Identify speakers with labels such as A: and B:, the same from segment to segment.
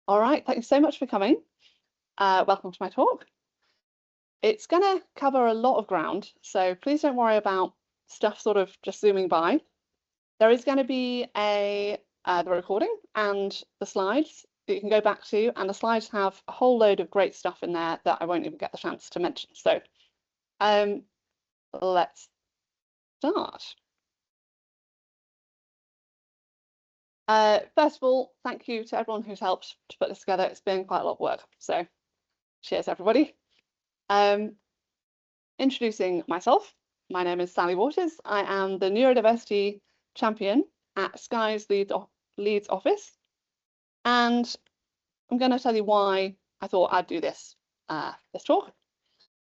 A: All right, thank you so much for coming. Welcome to my talk. It's going to cover a lot of ground, so please don't worry about stuff sort of just zooming by. There is going to be the recording and the slides that you can go back to, and the slides have a whole load of great stuff in there that I won't even get the chance to mention. So let's start. First of all, thank you to everyone who's helped to put this together. It's been quite a lot of work, so cheers everybody. Introducing myself, my name is Sally Waters. I am the neurodiversity champion at Sky's Leeds office, and I'm going to tell you why I thought I'd do this talk.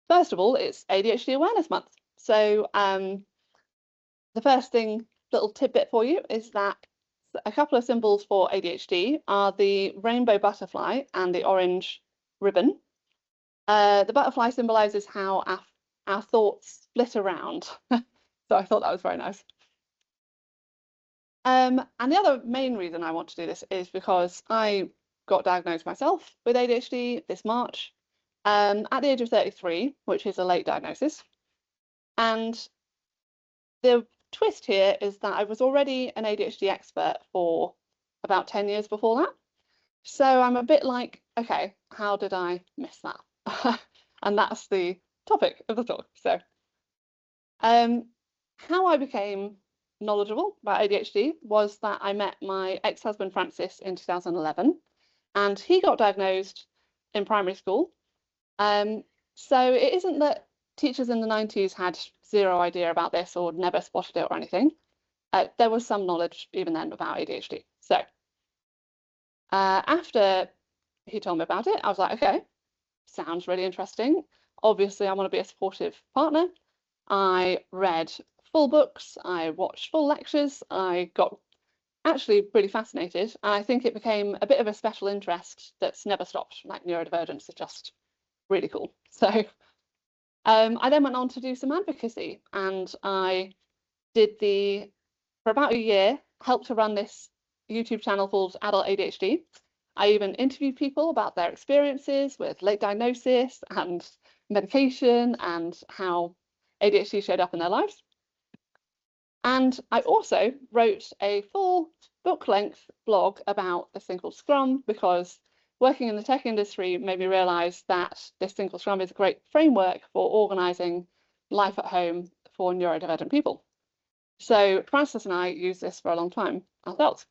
A: First of all, it's ADHD Awareness Month, so the first little tidbit for you is that a couple of symbols for ADHD are the rainbow butterfly and the orange ribbon. The butterfly symbolizes how our thoughts split around. So I thought that was very nice. And the other main reason I want to do this is because I got diagnosed myself with ADHD this March at the age of 33, which is a late diagnosis. And the twist here is that I was already an ADHD expert for about 10 years before that. So I'm a bit like, okay, how did I miss that? And that's the topic of the talk. So how I became knowledgeable about ADHD was that I met my ex-husband Francis in 2011, and he got diagnosed in primary school. So it isn't that teachers in the 90s had zero idea about this or never spotted it or anything. There was some knowledge even then about ADHD. So after he told me about it, I was like, okay, sounds really interesting. Obviously, I want to be a supportive partner. I read full books, I watched full lectures, I got actually really fascinated. And I think it became a bit of a special interest that's never stopped, like neurodivergence is just really cool. So I then went on to do some advocacy, and I did for about a year, helped to run this YouTube channel called Adult ADHD. I even interviewed people about their experiences with late diagnosis and medication and how ADHD showed up in their lives. And I also wrote a full book-length blog about this thing called Scrum, because working in the tech industry made me realize that this thing called Scrum is a great framework for organizing life at home for neurodivergent people. So Francis and I use this for a long time ourselves.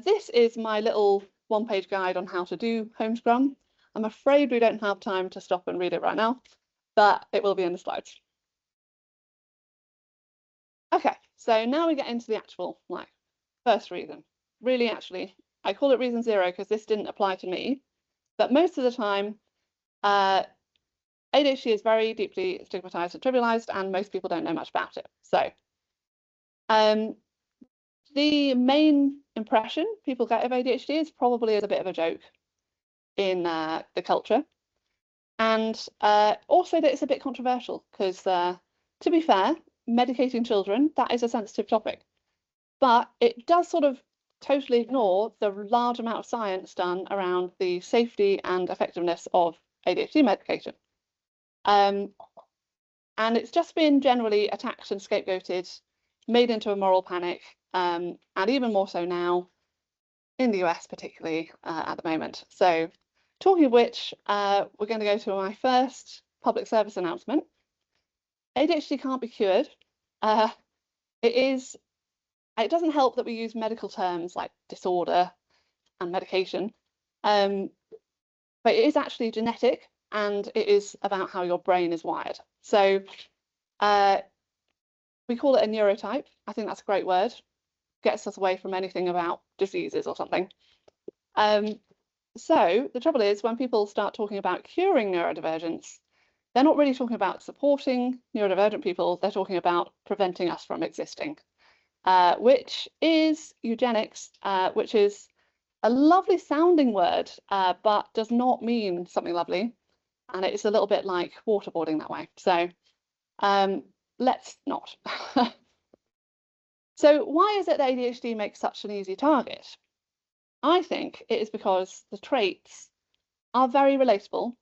A: This is my little one-page guide on how to do home Scrum. I'm afraid we don't have time to stop and read it right now, but it will be in the slides. Okay, so now we get into the actual first reason. Really, actually, I call it reason zero because this didn't apply to me, but most of the time, ADHD is very deeply stigmatized and trivialized, and most people don't know much about it. So the main impression people get of ADHD is probably as a bit of a joke in the culture, and also that it's a bit controversial because, to be fair, medicating children, that is a sensitive topic, but it does sort of totally ignore the large amount of science done around the safety and effectiveness of ADHD medication. And it's just been generally attacked and scapegoated, made into a moral panic, and even more so now in the US, particularly at the moment. So talking of which, we're going to go to my first public service announcement. ADHD can't be cured. It doesn't help that we use medical terms like disorder and medication, but it is actually genetic, and it is about how your brain is wired. So we call it a neurotype. I think that's a great word. Gets us away from anything about diseases or something. So the trouble is, when people start talking about curing neurodivergence, they're not really talking about supporting neurodivergent people, they're talking about preventing us from existing, which is eugenics, which is a lovely sounding word, but does not mean something lovely. And it's a little bit like waterboarding that way. So let's not. So why is it that ADHD makes such an easy target? I think it is because the traits are very relatable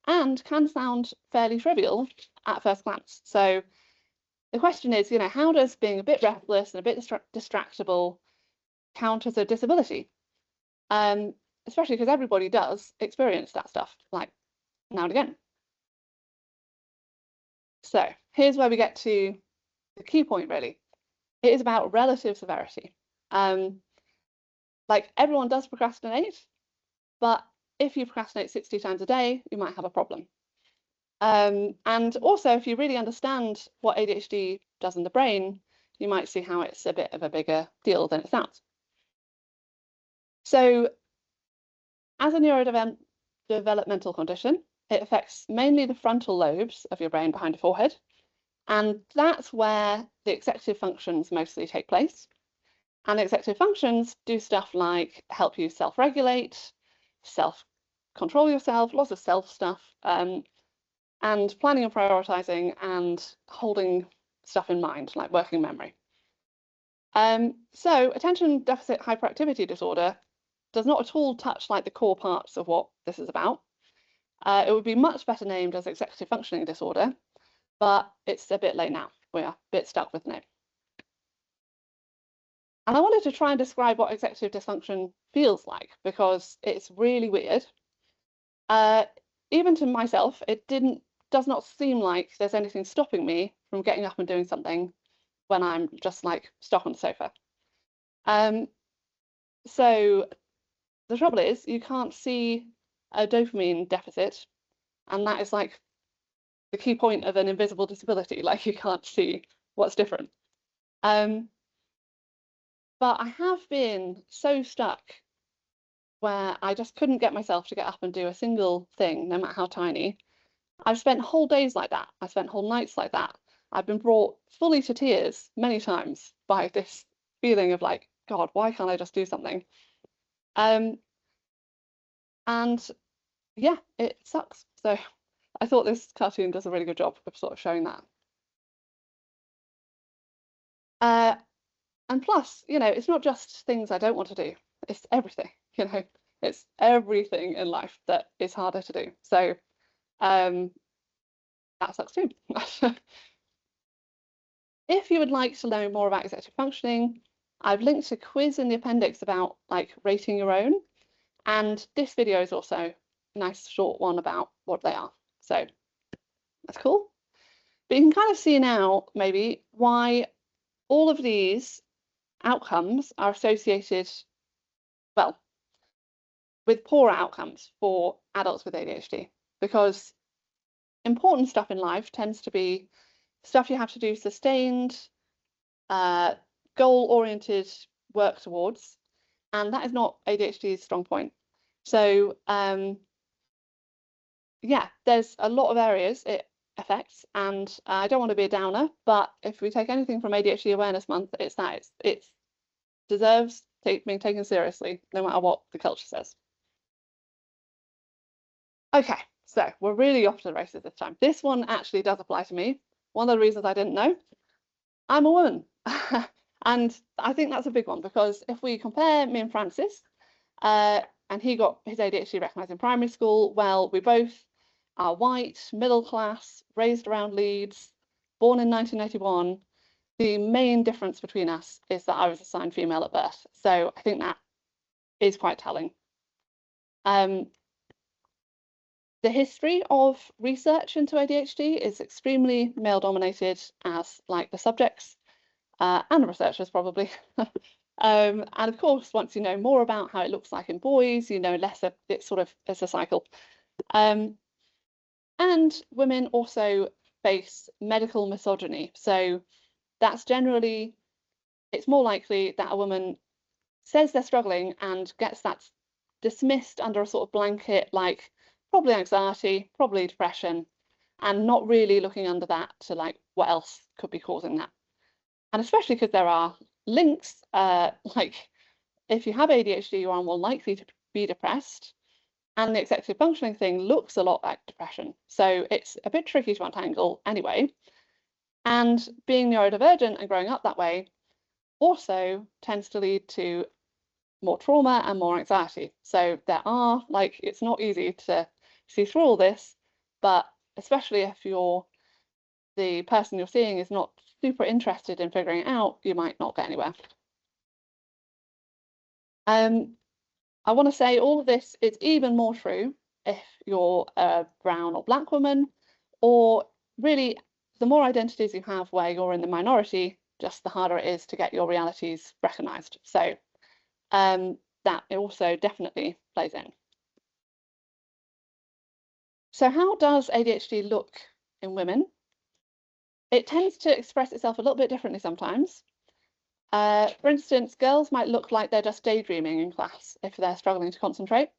A: and can sound fairly trivial at first glance. So the question is, how does being a bit restless and a bit distractible count as a disability? Especially because everybody does experience that stuff, like now and again. So here's where we get to the key point, really. It is about relative severity. Like everyone does procrastinate, but if you procrastinate 60 times a day, you might have a problem. And also, if you really understand what ADHD does in the brain, you might see how it's a bit of a bigger deal than it sounds. So as a neurodevelopmental condition, it affects mainly the frontal lobes of your brain behind the forehead. And that's where the executive functions mostly take place. And the executive functions do stuff like help you self-regulate, self-control yourself, lots of self stuff, and planning and prioritizing and holding stuff in mind, like working memory. So attention deficit hyperactivity disorder does not at all touch like the core parts of what this is about. It would be much better named as executive functioning disorder, but it's a bit late now. We're a bit stuck with the name. And I wanted to try and describe what executive dysfunction feels like, because it's really weird. Even to myself, it does not seem like there's anything stopping me from getting up and doing something when I'm just like stuck on the sofa. So the trouble is you can't see a dopamine deficit, and that is like the key point of an invisible disability, like you can't see what's different. But I have been so stuck where I just couldn't get myself to get up and do a single thing, no matter how tiny. I've spent whole days like that. I spent whole nights like that. I've been brought fully to tears many times by this feeling of like, God, why can't I just do something? And yeah, it sucks. So I thought this cartoon does a really good job of sort of showing that. And plus, it's not just things I don't want to do. It's everything, it's everything in life that is harder to do. So that sucks too. If you would like to learn more about executive functioning, I've linked a quiz in the appendix about like rating your own. And this video is also a nice short one about what they are. So that's cool. But you can kind of see now maybe why all of these outcomes are associated, well, with poor outcomes for adults with ADHD, because important stuff in life tends to be stuff you have to do sustained, goal-oriented work towards, and that is not ADHD's strong point. So yeah, there's a lot of areas it affects, and I don't want to be a downer, but if we take anything from ADHD Awareness Month, it's that it deserves being taken seriously, no matter what the culture says. Okay, so we're really off to the races this time. This one actually does apply to me. One of the reasons I didn't know, I'm a woman. And I think that's a big one, because if we compare me and Francis, and he got his ADHD recognised in primary school, well, we both are white, middle class, raised around Leeds, born in 1981. The main difference between us is that I was assigned female at birth. So I think that is quite telling. The history of research into ADHD is extremely male dominated, as like the subjects and the researchers probably. And of course, once you know more about how it looks like in boys, you know less of it. Sort of as a cycle. And women also face medical misogyny. So that's generally, it's more likely that a woman says they're struggling and gets that dismissed under a sort of blanket, like probably anxiety, probably depression, and not really looking under that to like what else could be causing that. And especially because there are links, like if you have ADHD, you are more likely to be depressed, and the executive functioning thing looks a lot like depression. So it's a bit tricky to untangle anyway. And being neurodivergent and growing up that way also tends to lead to more trauma and more anxiety. So there are, like, it's not easy to see through all this, but especially if the person you're seeing is not super interested in figuring it out, you might not get anywhere. I want to say all of this is even more true if you're a brown or black woman, or really the more identities you have where you're in the minority, just the harder it is to get your realities recognized. So that also definitely plays in. So how does ADHD look in women? It tends to express itself a little bit differently sometimes. For instance, girls might look like they're just daydreaming in class if they're struggling to concentrate.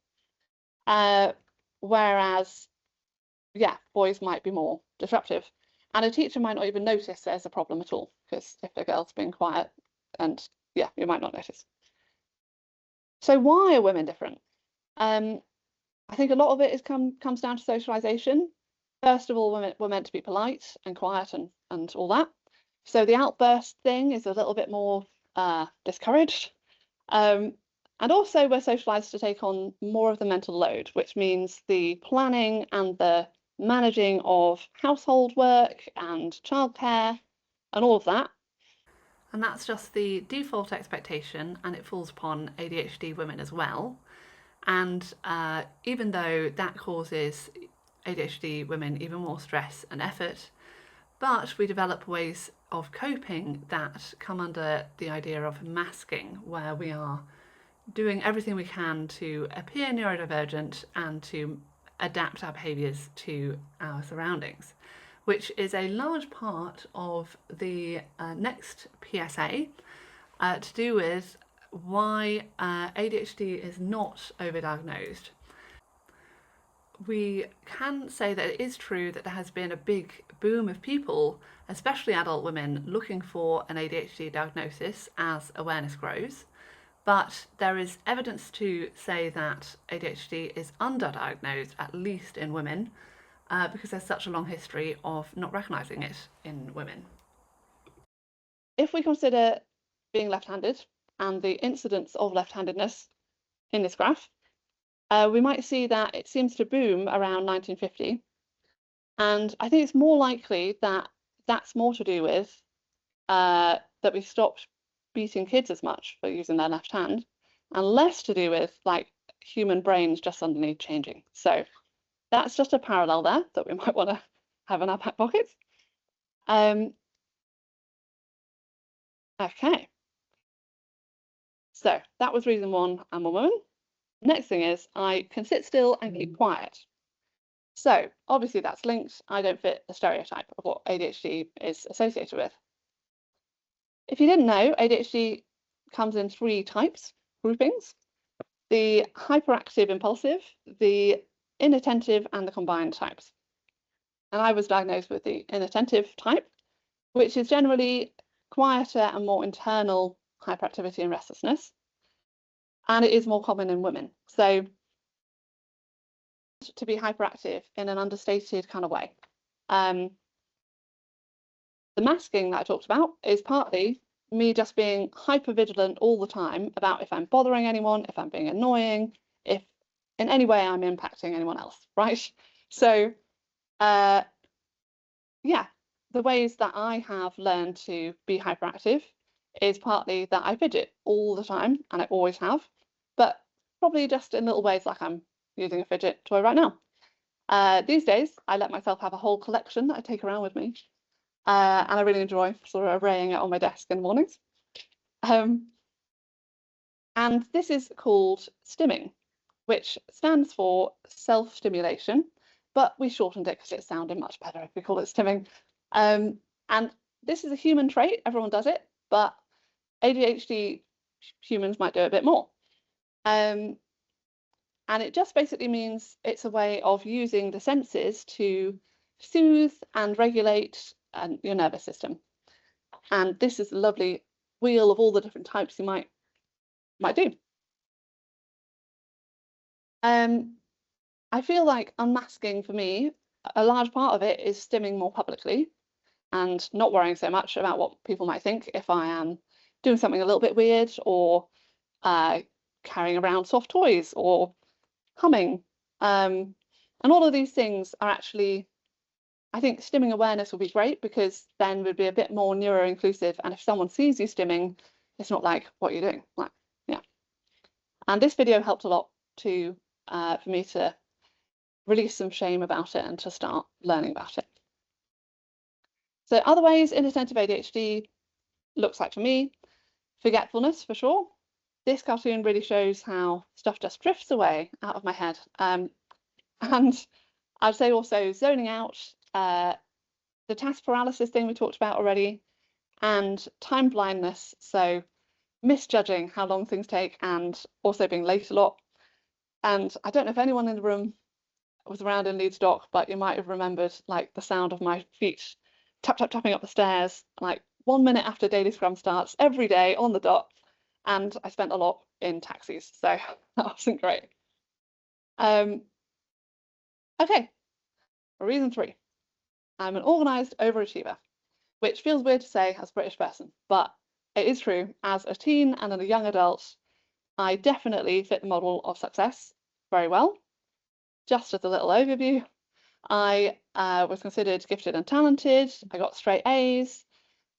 A: Whereas, yeah, boys might be more disruptive. And a teacher might not even notice there's a problem at all, because if a girl's being quiet, and yeah, you might not notice. So why are women different? I think a lot of it comes down to socialization. First of all, we're meant to be polite and quiet and all that. So the outburst thing is a little bit more discouraged. And also we're socialized to take on more of the mental load, which means the planning and the managing of household work and childcare and all of that.
B: And that's just the default expectation, and it falls upon ADHD women as well. And even though that causes ADHD women even more stress and effort, but we develop ways of coping that come under the idea of masking, where we are doing everything we can to appear neurodivergent and to adapt our behaviours to our surroundings, which is a large part of the next PSA to do with why ADHD is not overdiagnosed. We can say that it is true that there has been a big boom of people, especially adult women, looking for an ADHD diagnosis as awareness grows. But there is evidence to say that ADHD is underdiagnosed, at least in women, because there's such a long history of not recognising it in women.
A: If we consider being left-handed and the incidence of left-handedness in this graph, we might see that it seems to boom around 1950. And I think it's more likely that that's more to do with that we stopped beating kids as much for using their left hand, and less to do with like human brains just suddenly changing. So that's just a parallel there that we might want to have in our back pockets. Okay. So that was reason one, I'm a woman. Next thing is I can sit still and keep quiet. So obviously that's linked. I don't fit the stereotype of what ADHD is associated with. If you didn't know, ADHD comes in 3 types, groupings: the hyperactive impulsive, the inattentive, and the combined types. And I was diagnosed with the inattentive type, which is generally quieter and more internal hyperactivity and restlessness. And it is more common in women. So to be hyperactive in an understated kind of way. The masking that I talked about is partly me just being hyper vigilant all the time about if I'm bothering anyone, if I'm being annoying, if in any way I'm impacting anyone else, right? So yeah, the ways that I have learned to be hyperactive is partly that I fidget all the time, and I always have, but probably just in little ways, like I'm using a fidget toy right now. These days, I let myself have a whole collection that I take around with me, and I really enjoy sort of arraying it on my desk in the mornings. And this is called stimming, which stands for self-stimulation, but we shortened it because it sounded much better if we call it stimming. And this is a human trait, everyone does it, but ADHD humans might do it a bit more. And it just basically means it's a way of using the senses to soothe and regulate your nervous system. And this is a lovely wheel of all the different types you might do. I feel like unmasking for me, a large part of it is stimming more publicly and not worrying so much about what people might think if I am doing something a little bit weird or carrying around soft toys or humming. And all of these things are actually, I think stimming awareness would be great, because then we'd be a bit more neuro-inclusive. And if someone sees you stimming, it's not like, what are you doing? Like, yeah. And this video helped a lot to for me to release some shame about it and to start learning about it. So other ways inattentive ADHD looks like for me, forgetfulness for sure. This cartoon really shows how stuff just drifts away out of my head. And I'd say also zoning out, the task paralysis thing we talked about already, and time blindness, so misjudging how long things take and also being late a lot. And I don't know if anyone in the room was around in Leeds Dock, but you might have remembered like the sound of my feet tapping up the stairs, like 1 minute after daily scrum starts every day on the dot. And I spent a lot in taxis, so that wasn't great. Okay, reason 3. I'm an organised overachiever, which feels weird to say as a British person, but it is true. As a teen and a young adult, I definitely fit the model of success very well. Just as a little overview, I was considered gifted and talented. I got straight A's.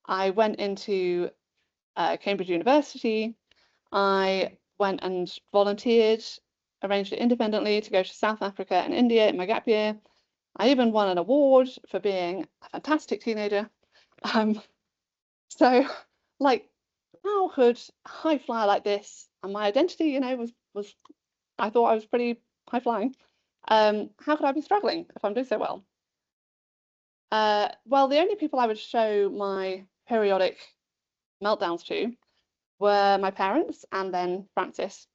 A: I went into Cambridge University. I went and volunteered, arranged it independently to go to South Africa and India in my gap year. I even won an award for being a fantastic teenager. So, like, how could a high flyer like this, and my identity, you know, was I thought I was pretty high flying. How could I be struggling if I'm doing so well? Well, the only people I would show my periodic meltdowns to were my parents and then Francis.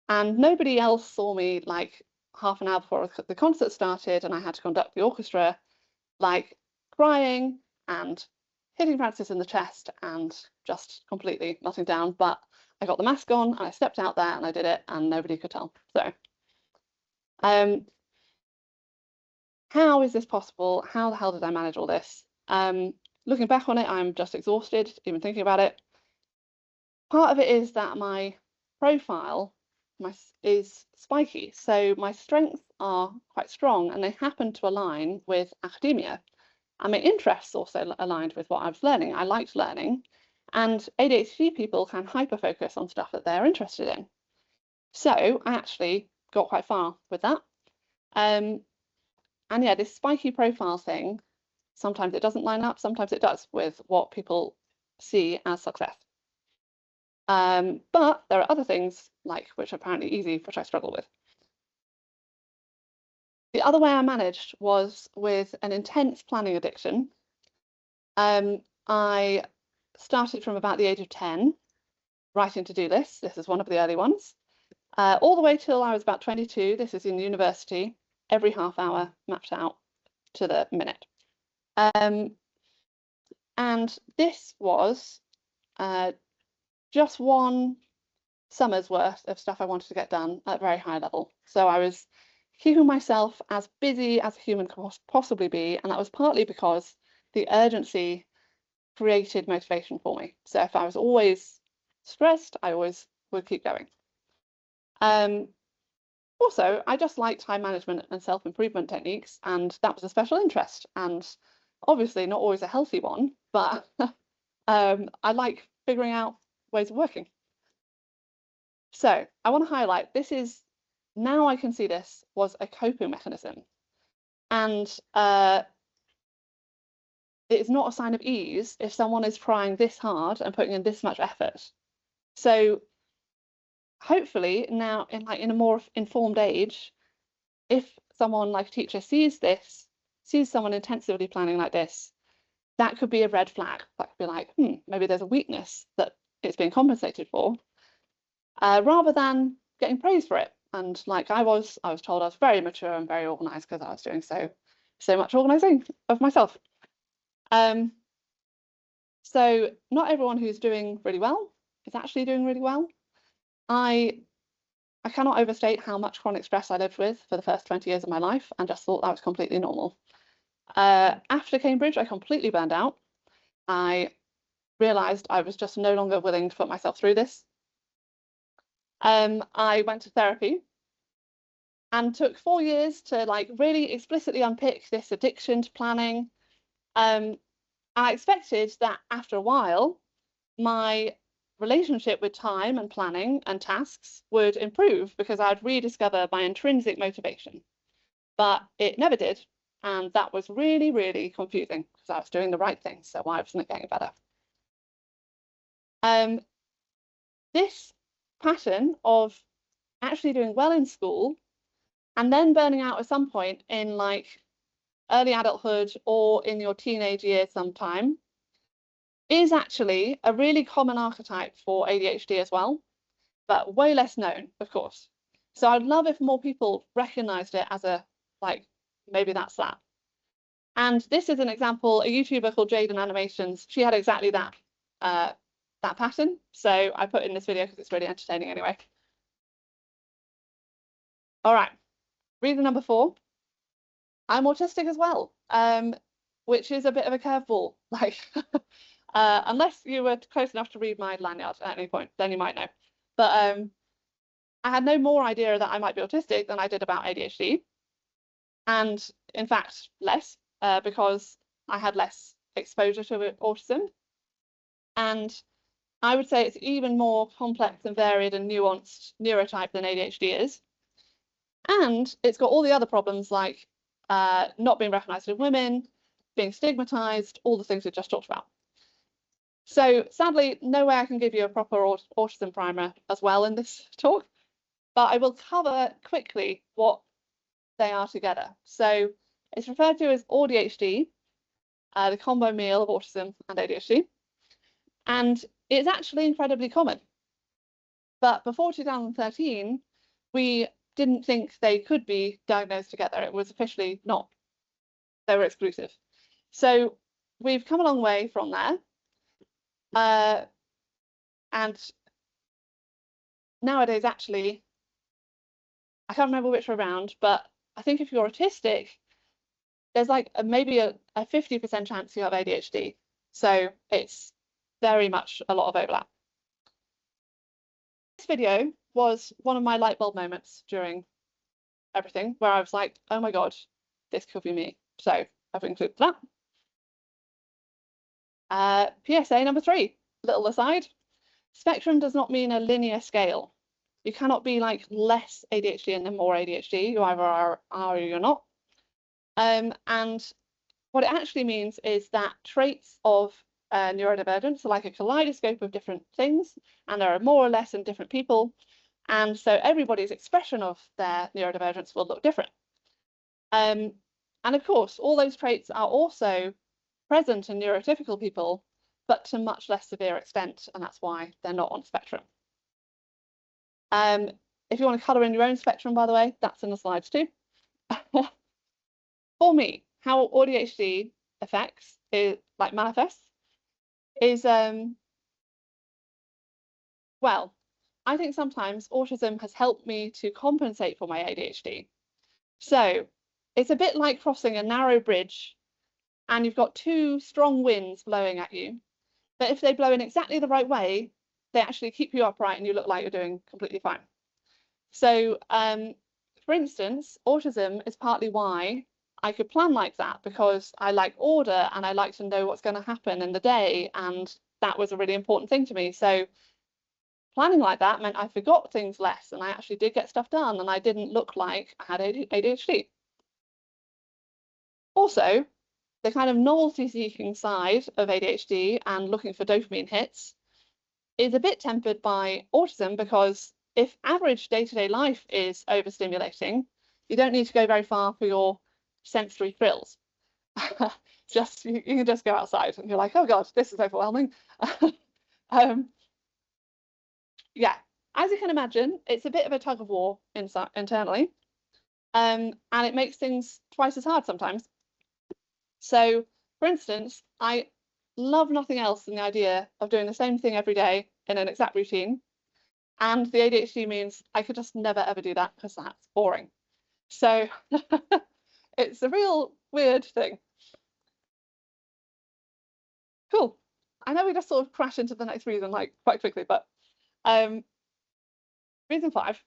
A: And nobody else saw me like half an hour before the concert started and I had to conduct the orchestra, like crying and hitting Francis in the chest and just completely melting down. But I got the mask on and I stepped out there and I did it and nobody could tell. So how is this possible? How the hell did I manage all this? Looking back on it, I'm just exhausted even thinking about it. Part of it is that my profile is spiky, so my strengths are quite strong and they happen to align with academia. And my interests also aligned with what I was learning. I liked learning, and ADHD people can hyper-focus on stuff that they're interested in. So I actually got quite far with that. And yeah, this spiky profile thing, sometimes it doesn't line up, sometimes it does with what people see as success. But there are other things, like, which are apparently easy, which I struggle with. The other way I managed was with an intense planning addiction. I started from about the age of 10, writing to-do lists. This is one of the early ones. All the way till I was about 22. This is in university, every half hour mapped out to the minute. And this was just one summer's worth of stuff I wanted to get done at a very high level. So I was keeping myself as busy as a human could possibly be, and that was partly because the urgency created motivation for me. So if I was always stressed, I always would keep going. Also, I just like time management and self-improvement techniques, and that was a special interest, and obviously not always a healthy one, but I like figuring out ways of working. So I want to highlight, this is, now I can see this was a coping mechanism, and it's not a sign of ease if someone is trying this hard and putting in this much effort. So hopefully now in a more informed age, if someone like a teacher sees someone intensively planning like this, that could be a red flag. That could be like, maybe there's a weakness that it's being compensated for, rather than getting praised for it. And like I was told I was very mature and very organized because I was doing so much organizing of myself. So not everyone who's doing really well is actually doing really well. I cannot overstate how much chronic stress I lived with for the first 20 years of my life and just thought that was completely normal. After Cambridge, I completely burned out. I realized I was just no longer willing to put myself through this. I went to therapy and took 4 years to like really explicitly unpick this addiction to planning. I expected that after a while, my relationship with time and planning and tasks would improve because I'd rediscover my intrinsic motivation. But it never did. And that was really, really confusing because I was doing the right thing. So why wasn't it getting better? This pattern of actually doing well in school and then burning out at some point in like early adulthood or in your teenage years sometime is actually a really common archetype for ADHD as well, but way less known, of course. So I'd love if more people recognized it as a, like, maybe that's that. And this is an example, a YouTuber called Jaden Animations. She had exactly that, that pattern. So I put in this video because it's really entertaining anyway. All right, reason number 4. I'm autistic as well, which is a bit of a curveball. Like, unless you were close enough to read my lanyard at any point, then you might know. But I had no more idea that I might be autistic than I did about ADHD. And in fact, less, because I had less exposure to autism. And I would say it's even more complex and varied and nuanced neurotype than ADHD is. And it's got all the other problems like not being recognized in women, being stigmatized, all the things we just talked about. So sadly, no way I can give you a proper autism primer as well in this talk, but I will cover quickly what they are together. So it's referred to as ADHD, the combo meal of autism and ADHD, and it's actually incredibly common. But before 2013, we didn't think they could be diagnosed together. It was officially not. They were exclusive. So we've come a long way from there. And nowadays, actually, I can't remember which way around, but I think if you're autistic, there's like maybe a 50% chance you have ADHD. So it's very much a lot of overlap. This video was one of my light bulb moments during everything where I was like, oh my God, this could be me. So I've included that. PSA number 3, little aside. Spectrum does not mean a linear scale. You cannot be like less ADHD and then more ADHD. You either are or you're not. And what it actually means is that traits of neurodivergence are like a kaleidoscope of different things, and there are more or less in different people. And so everybody's expression of their neurodivergence will look different. And of course, all those traits are also present in neurotypical people, but to much less severe extent, and that's why they're not on spectrum. If you want to colour in your own spectrum, by the way, that's in the slides too. For me, how ADHD affects is like manifests is well, I think sometimes autism has helped me to compensate for my ADHD. So it's a bit like crossing a narrow bridge and you've got 2 strong winds blowing at you. But if they blow in exactly the right way, they actually keep you upright and you look like you're doing completely fine. So for instance, autism is partly why I could plan like that, because I like order and I like to know what's going to happen in the day, and that was a really important thing to me. So planning like that meant I forgot things less and I actually did get stuff done and I didn't look like I had ADHD. Also, the kind of novelty-seeking side of ADHD and looking for dopamine hits is a bit tempered by autism, because if average day-to-day life is overstimulating, you don't need to go very far for your sensory thrills. You can just go outside and you're like, oh God, this is overwhelming. Yeah, as you can imagine, it's a bit of a tug of war internally, and it makes things twice as hard sometimes. So, for instance, I love nothing else than the idea of doing the same thing every day in an exact routine. And the ADHD means I could just never ever do that because that's boring. So it's a real weird thing. Cool. I know we just sort of crash into the next reason like quite quickly, but Reason 5,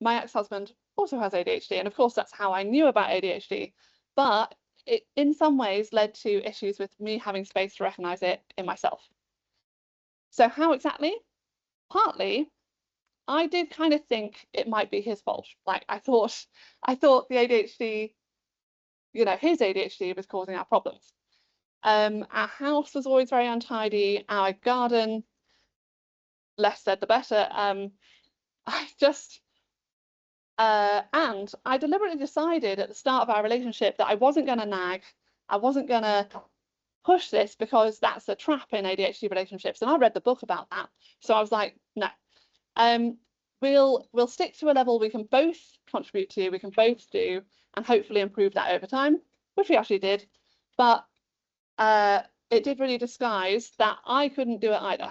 A: my ex-husband also has ADHD, and of course that's how I knew about ADHD, but it in some ways led to issues with me having space to recognize it in myself. So how exactly? Partly, I did kind of think it might be his fault. Like I thought the ADHD, his ADHD was causing our problems. Our house was always very untidy, our garden, less said the better. I just and I deliberately decided at the start of our relationship that I wasn't going to nag, I wasn't going to push this because that's a trap in ADHD relationships. And I read the book about that, so I was like, no. We'll stick to a level we can both contribute to, we can both do, and hopefully improve that over time, which we actually did. But it did really disguise that I couldn't do it either.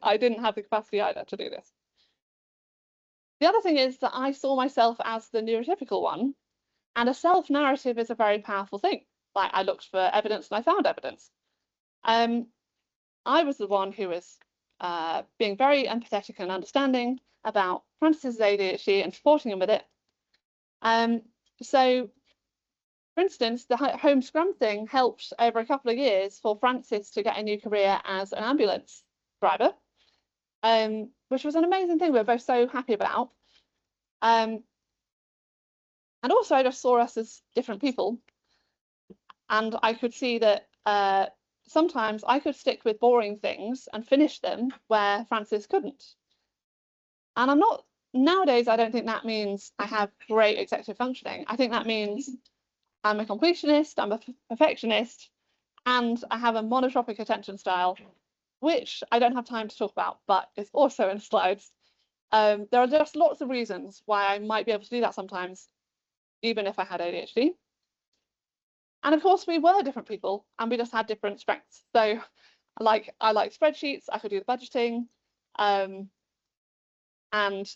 A: I didn't have the capacity either to do this. The other thing is that I saw myself as the neurotypical one, and a self-narrative is a very powerful thing. Like I looked for evidence and I found evidence. I was the one who was being very empathetic and understanding about Francis's ADHD and supporting him with it. So, for instance, the home scrum thing helped over a couple of years for Francis to get a new career as an ambulance driver, which was an amazing thing we were both so happy about. And also I just saw us as different people, and I could see that sometimes I could stick with boring things and finish them where Francis couldn't. And nowadays, I don't think that means I have great executive functioning. I think that means I'm a completionist, I'm a perfectionist, and I have a monotropic attention style, which I don't have time to talk about, but it's also in slides. There are just lots of reasons why I might be able to do that sometimes, even if I had ADHD. And of course, we were different people, and we just had different strengths. So, I like spreadsheets. I could do the budgeting, and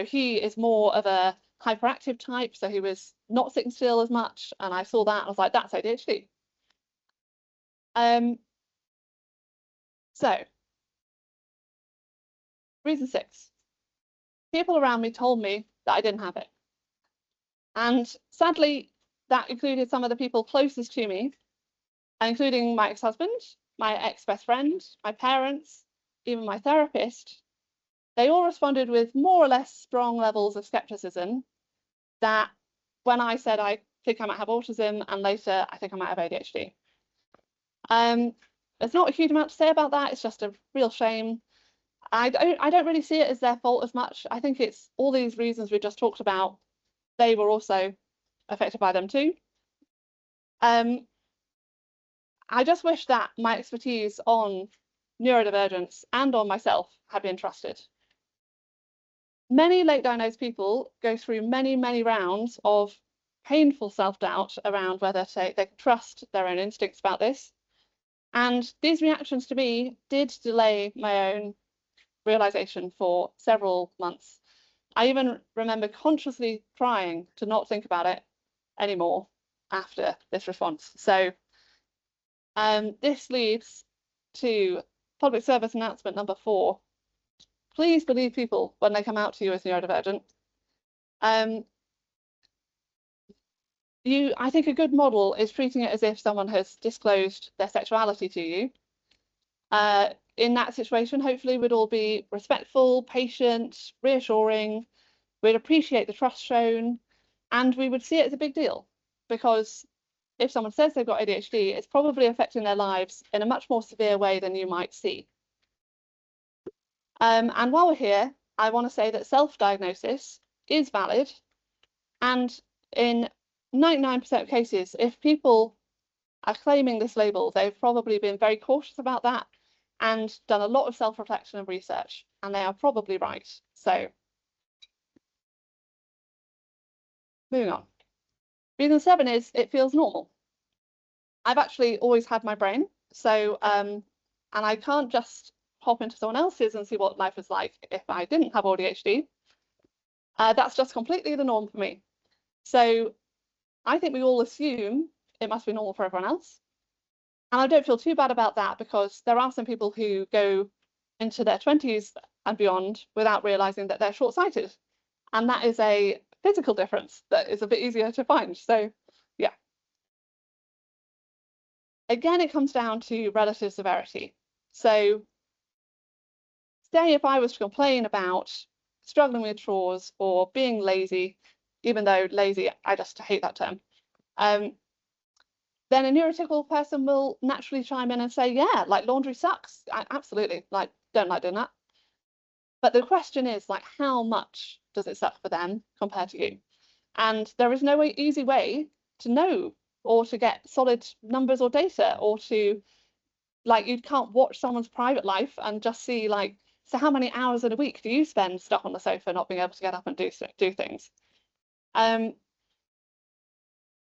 A: he is more of a hyperactive type, so he was not sitting still as much. And I saw that, I was like, that's ADHD. So, reason 6. People around me told me that I didn't have it. And sadly, that included some of the people closest to me, including my ex-husband, my ex-best friend, my parents, even my therapist. They all responded with more or less strong levels of skepticism that when I said I think I might have autism, and later I think I might have ADHD. There's not a huge amount to say about that. It's just a real shame. I don't really see it as their fault as much. I think it's all these reasons we just talked about. They were also affected by them too. I just wish that my expertise on neurodivergence and on myself had been trusted. Many late diagnosed people go through many, many rounds of painful self-doubt around whether they can trust their own instincts about this. And these reactions to me did delay my own realization for several months. I even remember consciously trying to not think about it anymore after this response. So this leads to public service announcement number 4. Please believe people when they come out to you as neurodivergent. I think a good model is treating it as if someone has disclosed their sexuality to you. In that situation, hopefully we'd all be respectful, patient, reassuring, we'd appreciate the trust shown, and we would see it as a big deal, because if someone says they've got ADHD, it's probably affecting their lives in a much more severe way than you might see. And while we're here, I want to say that self-diagnosis is valid, and in 99% of cases, if people are claiming this label, they've probably been very cautious about that and done a lot of self-reflection and research, and they are probably right. So, moving on. Reason 7 is it feels normal. I've actually always had my brain, so and I can't just hop into someone else's and see what life is like if I didn't have ADHD. That's just completely the norm for me. So I think we all assume it must be normal for everyone else. And I don't feel too bad about that, because there are some people who go into their 20s and beyond without realizing that they're short-sighted. And that is a physical difference that is a bit easier to find. So yeah. Again, it comes down to relative severity. So say if I was to complain about struggling with chores or being lazy, even though lazy, I just hate that term, then a neurotypical person will naturally chime in and say, yeah, like laundry sucks. Absolutely, like don't like doing that. But the question is, like, how much does it suck for them compared to you? And there is no easy way to know or to get solid numbers or data, or to, like, you can't watch someone's private life and just see, like, so how many hours in a week do you spend stuck on the sofa not being able to get up and do things?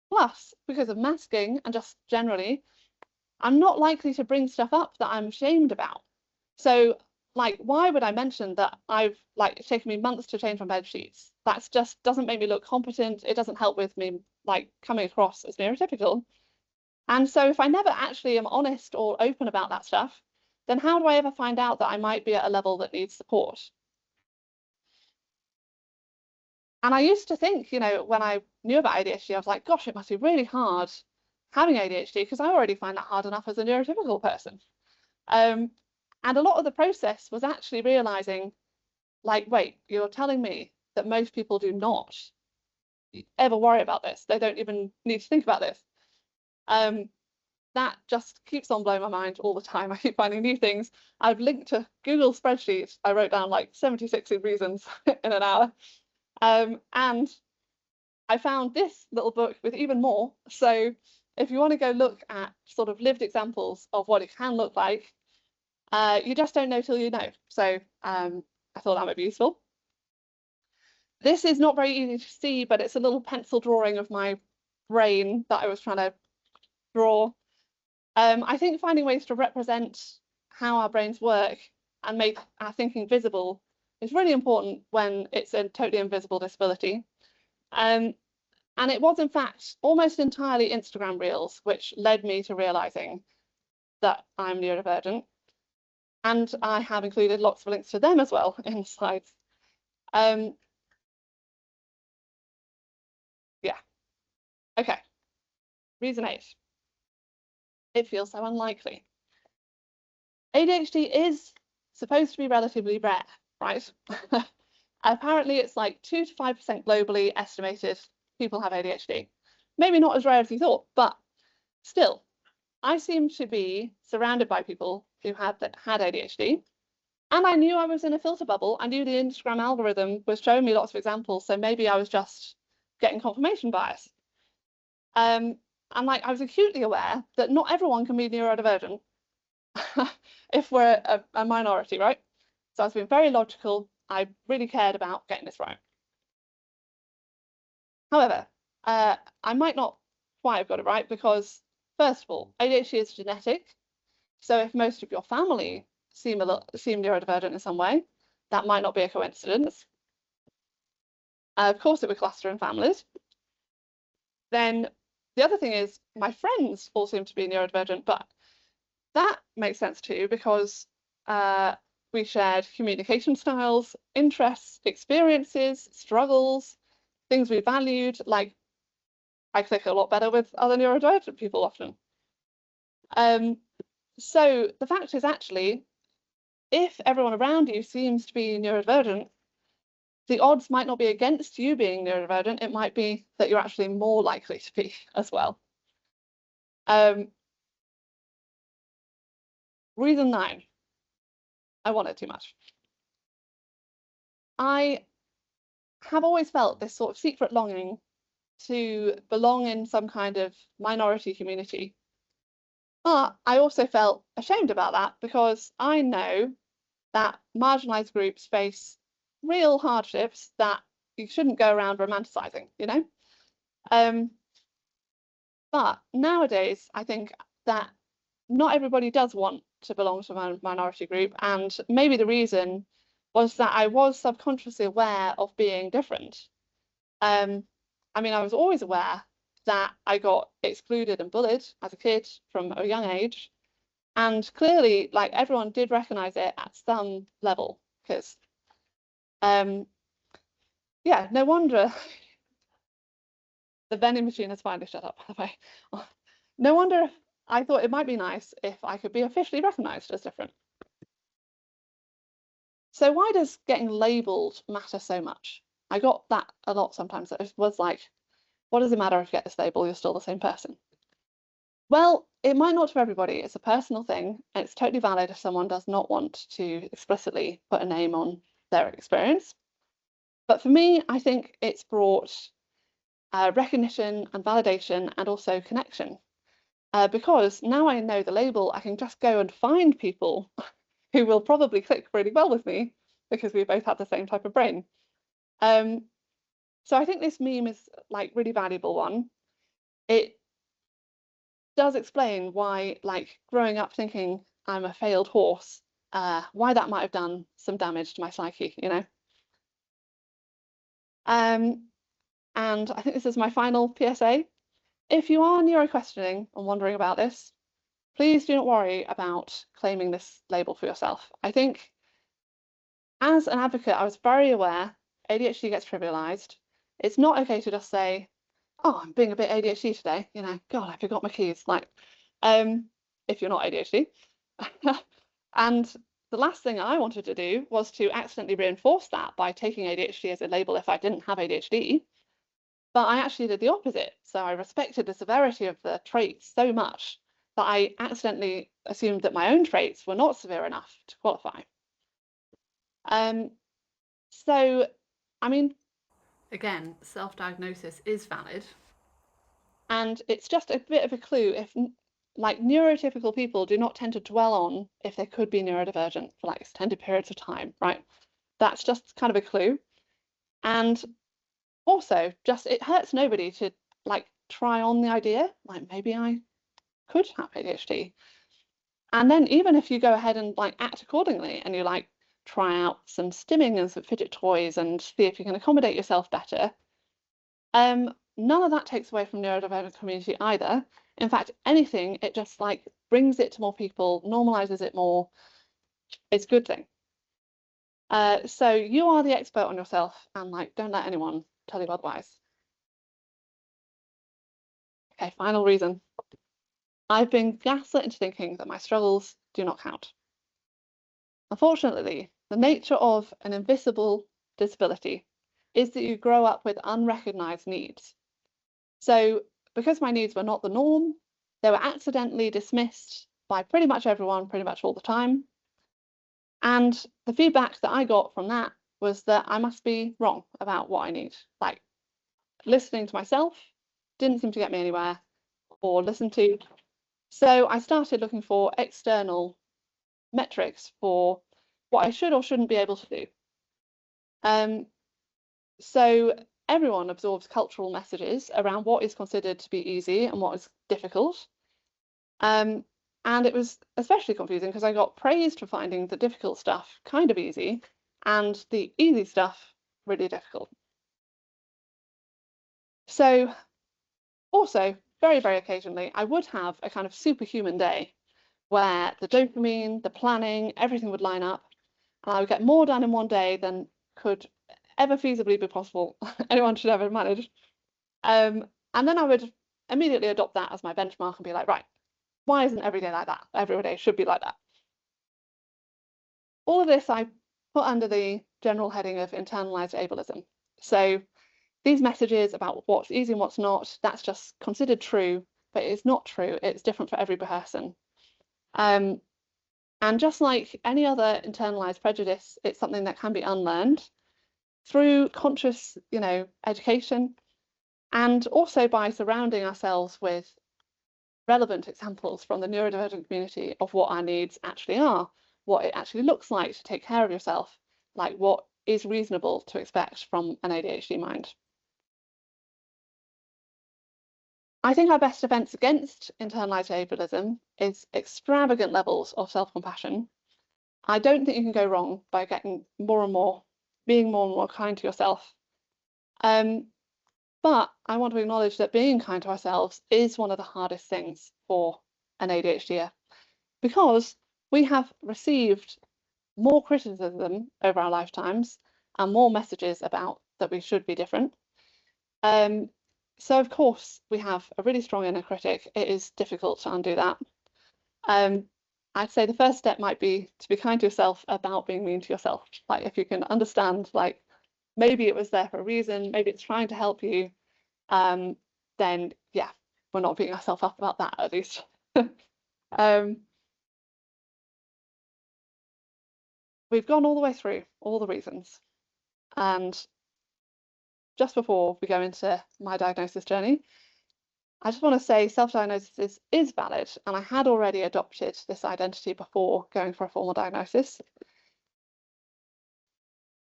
A: Plus, because of masking and just generally, I'm not likely to bring stuff up that I'm ashamed about. So, like, why would I mention that I've, like, it's taken me months to change my bed sheets? That's just doesn't make me look competent. It doesn't help with me, like, coming across as neurotypical. And so if I never actually am honest or open about that stuff, then how do I ever find out that I might be at a level that needs support? And I used to think, you know, when I knew about ADHD, I was like, gosh, it must be really hard having ADHD, because I already find that hard enough as a neurotypical person. And a lot of the process was actually realizing, like, wait, you're telling me that most people do not ever worry about this. They don't even need to think about this. That just keeps on blowing my mind all the time. I keep finding new things. I've linked to Google spreadsheets. I wrote down like 76 reasons in an hour. And I found this little book with even more. So if you want to go look at sort of lived examples of what it can look like, you just don't know till you know. So I thought that might be useful. This is not very easy to see, but it's a little pencil drawing of my brain that I was trying to draw. I think finding ways to represent how our brains work and make our thinking visible is really important when it's a totally invisible disability. And it was, in fact, almost entirely Instagram Reels, which led me to realizing that I'm neurodivergent. And I have included lots of links to them as well in the slides. Yeah. Okay. Reason 8. It feels so unlikely. ADHD is supposed to be relatively rare, right? Apparently, it's like 2 to 5% globally estimated people have ADHD. Maybe not as rare as you thought, but still, I seem to be surrounded by people who had ADHD. And I knew I was in a filter bubble. I knew the Instagram algorithm was showing me lots of examples, so maybe I was just getting confirmation bias. And like, I was acutely aware that not everyone can be neurodivergent if we're a minority, right? So I was being very logical. I really cared about getting this right. However, I might not quite have got it right, because first of all, ADHD is genetic. So if most of your family seem neurodivergent in some way, that might not be a coincidence. Of course, it would cluster in families. Then the other thing is my friends all seem to be neurodivergent, but that makes sense too, because we shared communication styles, interests, experiences, struggles, things we valued. Like, I click a lot better with other neurodivergent people often. So the fact is, actually, if everyone around you seems to be neurodivergent, the odds might not be against you being neurodivergent. It might be that you're actually more likely to be as well. Reason 9. I want it too much. I have always felt this sort of secret longing to belong in some kind of minority community. But I also felt ashamed about that, because I know that marginalized groups face real hardships that you shouldn't go around romanticizing, you know? But nowadays, I think that not everybody does want to belong to a minority group, and maybe the reason was that I was subconsciously aware of being different. I mean, I was always aware that I got excluded and bullied as a kid from a young age, and clearly, like, everyone did recognize it at some level. Because, yeah, no wonder the vending machine has finally shut up, by the way. No wonder I thought it might be nice if I could be officially recognised as different. So why does getting labelled matter so much? I got that a lot sometimes. It was like, what does it matter if you get this label? You're still the same person. Well, it might not for everybody. It's a personal thing, and it's totally valid if someone does not want to explicitly put a name on their experience. But for me, I think it's brought recognition and validation and also connection. Because now I know the label, I can just go and find people who will probably click really well with me because we both have the same type of brain. So I think this meme is like really valuable one. It does explain why, like, growing up thinking I'm a failed horse, why that might have done some damage to my psyche, you know. And I think this is my final PSA. If you are neuro-questioning and wondering about this, please do not worry about claiming this label for yourself. I think as an advocate, I was very aware ADHD gets trivialized. It's not okay to just say, oh, I'm being a bit ADHD today, you know, God, I forgot my keys. Like, if you're not ADHD. And the last thing I wanted to do was to accidentally reinforce that by taking ADHD as a label if I didn't have ADHD. But I actually did the opposite. So I respected the severity of the traits so much that I accidentally assumed that my own traits were not severe enough to qualify. So, I mean,
B: again, self-diagnosis is valid.
A: And it's just a bit of a clue if, like, neurotypical people do not tend to dwell on if they could be neurodivergent for like extended periods of time, right? That's just kind of a clue. And also, just it hurts nobody to like try on the idea, like maybe I could have ADHD. And then even if you go ahead and like act accordingly and you like try out some stimming and some fidget toys and see if you can accommodate yourself better, none of that takes away from neurodivergent community either. In fact, anything, it just like brings it to more people, normalizes it more. It's a good thing. So you are the expert on yourself, and like don't let anyone tell you otherwise. Okay, final reason. I've been gaslit into thinking that my struggles do not count. Unfortunately, the nature of an invisible disability is that you grow up with unrecognized needs. So because my needs were not the norm, they were accidentally dismissed by pretty much everyone, pretty much all the time. And the feedback that I got from that was that I must be wrong about what I need. Like, listening to myself didn't seem to get me anywhere, or listen to. So I started looking for external metrics for what I should or shouldn't be able to do. So everyone absorbs cultural messages around what is considered to be easy and what is difficult. And it was especially confusing because I got praised for finding the difficult stuff kind of easy and the easy stuff really difficult. So also, very, very occasionally, I would have a kind of superhuman day where the dopamine, the planning, everything would line up, and I would get more done in one day than could ever feasibly be possible anyone should ever manage. And then I would immediately adopt that as my benchmark and be like, right, why isn't every day like that? Every day should be like that. All of this I put under the general heading of internalized ableism. So these messages about what's easy and what's not, that's just considered true, but it's not true. It's different for every person. And just like any other internalized prejudice, it's something that can be unlearned through conscious, you know, education, and also by surrounding ourselves with relevant examples from the neurodivergent community of what our needs actually are, what it actually looks like to take care of yourself, like what is reasonable to expect from an ADHD mind. I think our best defense against internalized ableism is extravagant levels of self-compassion. I don't think you can go wrong by getting more and more, being more and more kind to yourself. But I want to acknowledge that being kind to ourselves is one of the hardest things for an ADHDer, because we have received more criticism over our lifetimes and more messages about that we should be different. So of course we have a really strong inner critic. It is difficult to undo that. I'd say the first step might be to be kind to yourself about being mean to yourself. Like if you can understand, like maybe it was there for a reason, maybe it's trying to help you, then yeah, we're not beating ourselves up about that at least. We've gone all the way through all the reasons, and just before we go into my diagnosis journey, I just want to say self-diagnosis is valid, and I had already adopted this identity before going for a formal diagnosis.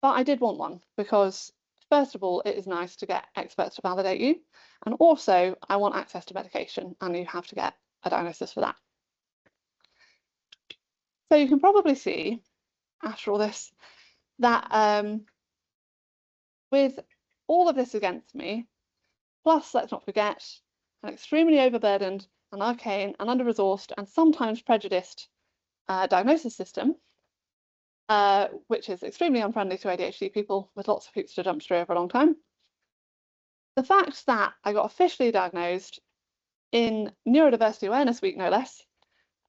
A: But I did want one because, first of all, it is nice to get experts to validate you, and also I want access to medication, and you have to get a diagnosis for that. So you can probably see, after all this, that with all of this against me, plus, let's not forget, an extremely overburdened and arcane and under-resourced and sometimes prejudiced diagnosis system, which is extremely unfriendly to ADHD people with lots of hoops to jump through over a long time. The fact that I got officially diagnosed in Neurodiversity Awareness Week, no less,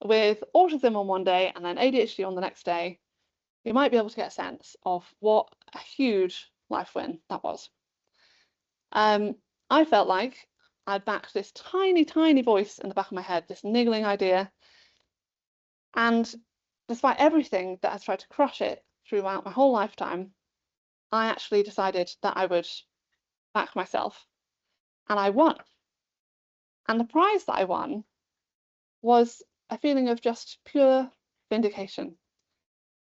A: with autism on one day and then ADHD on the next day, you might be able to get a sense of what a huge life win that was. I felt like I'd backed this tiny, tiny voice in the back of my head, this niggling idea, and despite everything that has tried to crush it throughout my whole lifetime, I actually decided that I would back myself, and I won. And the prize that I won was a feeling of just pure vindication.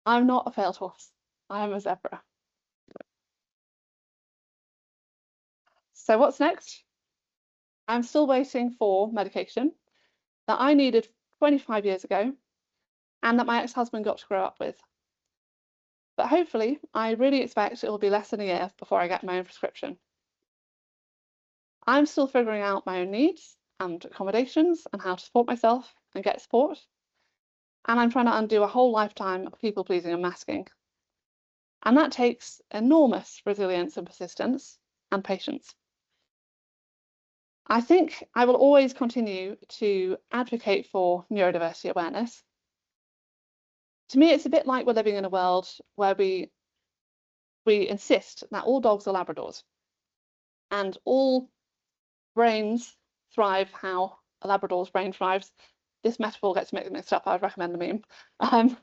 A: I'm not a failed horse. I am a zebra. So what's next? I'm still waiting for medication that I needed 25 years ago and that my ex-husband got to grow up with. But hopefully, I really expect it will be less than a year before I get my own prescription. I'm still figuring out my own needs and accommodations and how to support myself and get support. And I'm trying to undo a whole lifetime of people pleasing and masking. And that takes enormous resilience and persistence and patience. I think I will always continue to advocate for neurodiversity awareness. To me, it's a bit like we're living in a world where we insist that all dogs are Labradors and all brains thrive how a Labrador's brain thrives. This metaphor gets mixed up. I would recommend the meme.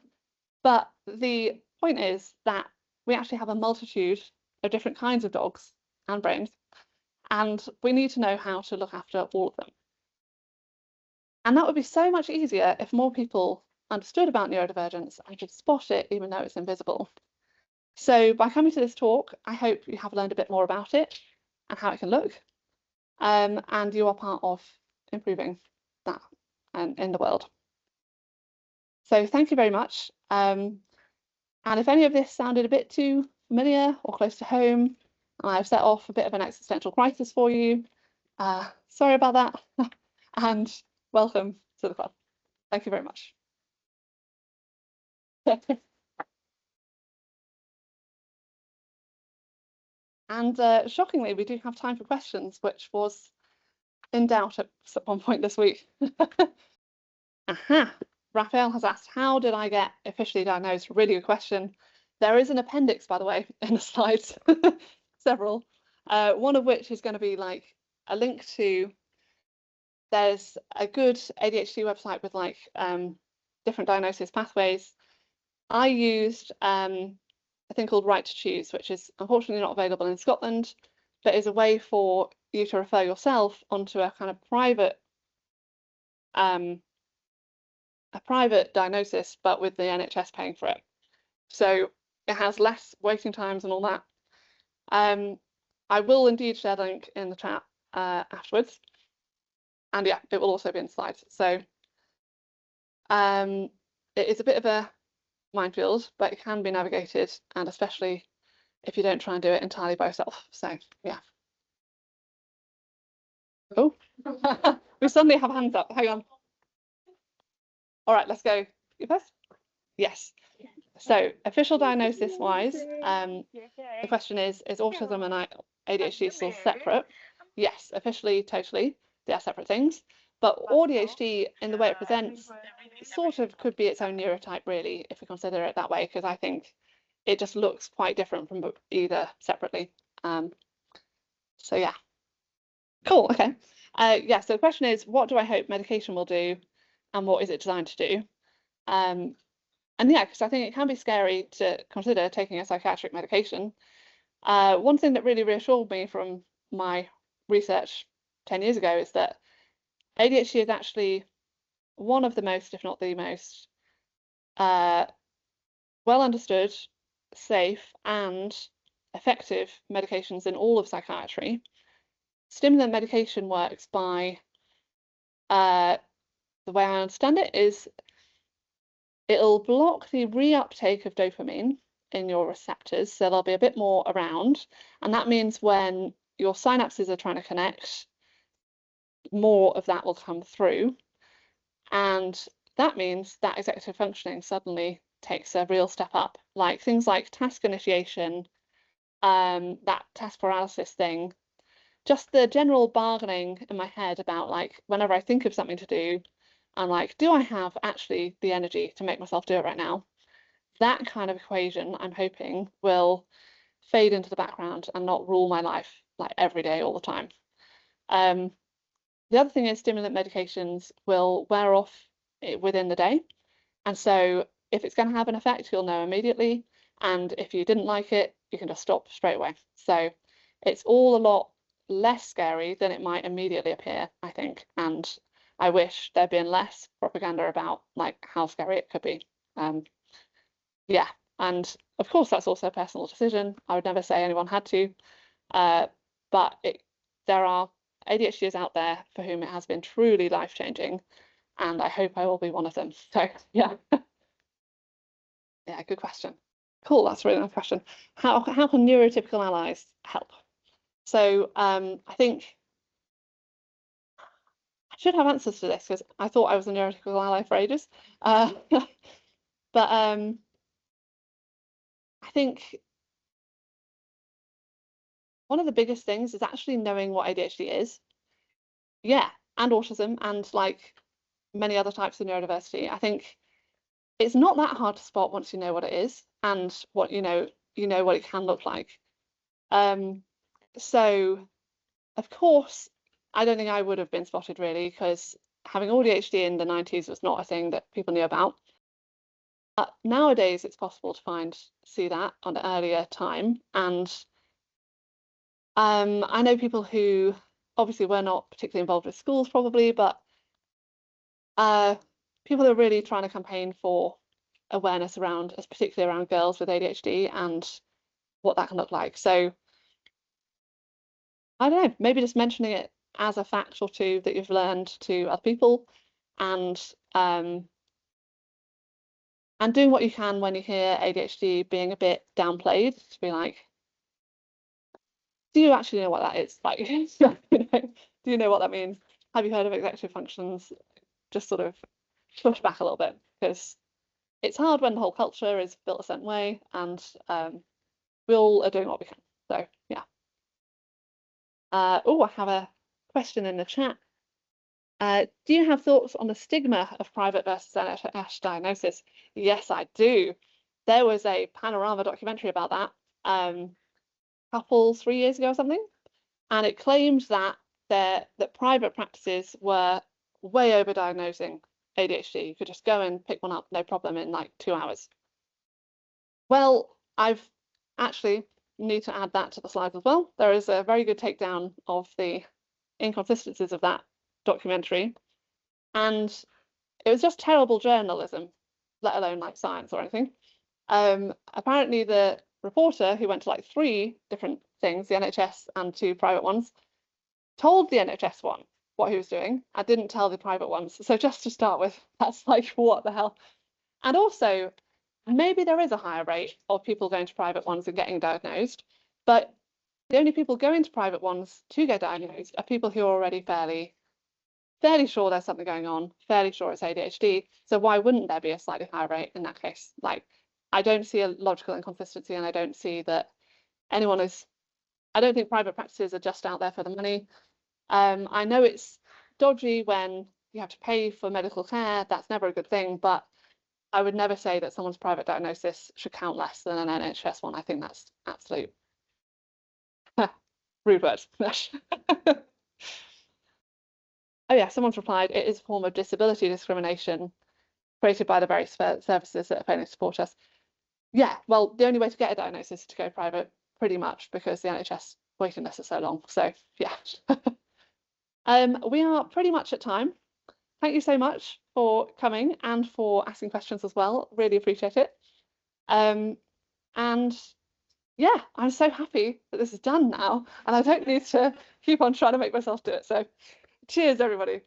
A: But the point is that we actually have a multitude of different kinds of dogs and brains, and we need to know how to look after all of them. And that would be so much easier if more people understood about neurodivergence and could spot it even though it's invisible. So by coming to this talk, I hope you have learned a bit more about it and how it can look, and you are part of improving that in the world. So thank you very much. And if any of this sounded a bit too familiar or close to home, and I've set off a bit of an existential crisis for you, sorry about that, and welcome to the club. Thank you very much. And shockingly, we do have time for questions, which was in doubt at one point this week. Aha! Raphael has asked, how did I get officially diagnosed? Really good question. There is an appendix, by the way, in the slides, several, one of which is going to be like a link to, there's a good ADHD website with like different diagnosis pathways. I used a thing called Right to Choose, which is unfortunately not available in Scotland, but is a way for you to refer yourself onto a kind of private diagnosis, but with the NHS paying for it. So it has less waiting times and all that. I will indeed share the link in the chat afterwards. And yeah, it will also be in slides. So it is a bit of a minefield, but it can be navigated, and especially if you don't try and do it entirely by yourself. So yeah. Oh, we suddenly have hands up. Hang on. All right, let's go. You first? Yes. So official diagnosis wise, the question is autism and ADHD still separate? Yes, officially, totally, they are separate things. But ADHD, in the way it presents, sort of could be its own neurotype, really, if we consider it that way, because I think it just looks quite different from either separately. So yeah, cool. Okay. Yeah. So the question is, what do I hope medication will do, and what is it designed to do? And yeah, because I think it can be scary to consider taking a psychiatric medication. One thing that really reassured me from my research 10 years ago is that ADHD is actually one of the most, if not the most, well understood, safe, and effective medications in all of psychiatry. Stimulant medication works by, the way I understand it, is it'll block the reuptake of dopamine in your receptors, so there'll be a bit more around, and that means when your synapses are trying to connect, more of that will come through, and that means that executive functioning suddenly takes a real step up, like things like task initiation, that task paralysis thing, just the general bargaining in my head about, like, whenever I think of something to do, I'm like, do I have actually the energy to make myself do it right now? That kind of equation, I'm hoping, will fade into the background and not rule my life like every day, all the time. The other thing is stimulant medications will wear off within the day. And so if it's going to have an effect, you'll know immediately. And if you didn't like it, you can just stop straight away. So it's all a lot less scary than it might immediately appear, I think. And I wish there'd been less propaganda about like how scary it could be. Yeah, and of course that's also a personal decision. I would never say anyone had to, but there are ADHDs out there for whom it has been truly life-changing, and I hope I will be one of them. So yeah, yeah, good question. Cool, that's a really nice question. How can neurotypical allies help? So I think I should have answers to this because I thought I was a neurotypical ally for ages, but I think one of the biggest things is actually knowing what ADHD is. Yeah, and autism and like many other types of neurodiversity. I think it's not that hard to spot once you know what it is and what you know what it can look like. So of course, I don't think I would have been spotted really because having ADHD in the 90s was not a thing that people knew about. Nowadays, it's possible to see that on an earlier time, and I know people who obviously were not particularly involved with schools probably, but people are really trying to campaign for awareness around, particularly around girls with ADHD and what that can look like. So I don't know, maybe just mentioning it as a fact or two that you've learned to other people, and doing what you can when you hear ADHD being a bit downplayed, to be like, do you actually know what that is? Like, do you know what that means? Have you heard of executive functions? Just sort of push back a little bit, because it's hard when the whole culture is built a certain way, and we all are doing what we can. So yeah. Oh, I have a question in the chat. Do you have thoughts on the stigma of private versus NHS diagnosis? Yes, I do. There was a Panorama documentary about that couple 3 years ago or something, and it claimed that private practices were way over-diagnosing ADHD. You could just go and pick one up, no problem, in like 2 hours. Well, I've actually need to add that to the slides as well. There is a very good takedown of the inconsistencies of that documentary, and it was just terrible journalism, let alone like science or anything. Apparently the reporter, who went to like 3 different things, the NHS and 2 private ones, told the NHS one what he was doing. I didn't tell the private ones. So just to start with, that's like, what the hell? And also, maybe there is a higher rate of people going to private ones and getting diagnosed, but the only people going to private ones to get diagnosed are people who are already fairly sure there's something going on, fairly sure it's ADHD. So why wouldn't there be a slightly higher rate in that case? Like, I don't see a logical inconsistency, and I don't see that anyone is. I don't think private practices are just out there for the money. I know it's dodgy when you have to pay for medical care. That's never a good thing, but I would never say that someone's private diagnosis should count less than an NHS one. I think that's absolute rude word. Oh yeah, someone's replied, it is a form of disability discrimination created by the very services that are failing to support us. Yeah, well, the only way to get a diagnosis is to go private, pretty much, because the NHS waiting lists are so long. So yeah. We are pretty much at time. Thank you so much for coming and for asking questions as well. Really appreciate it. And yeah, I'm so happy that this is done now, and I don't need to keep on trying to make myself do it. So cheers, everybody.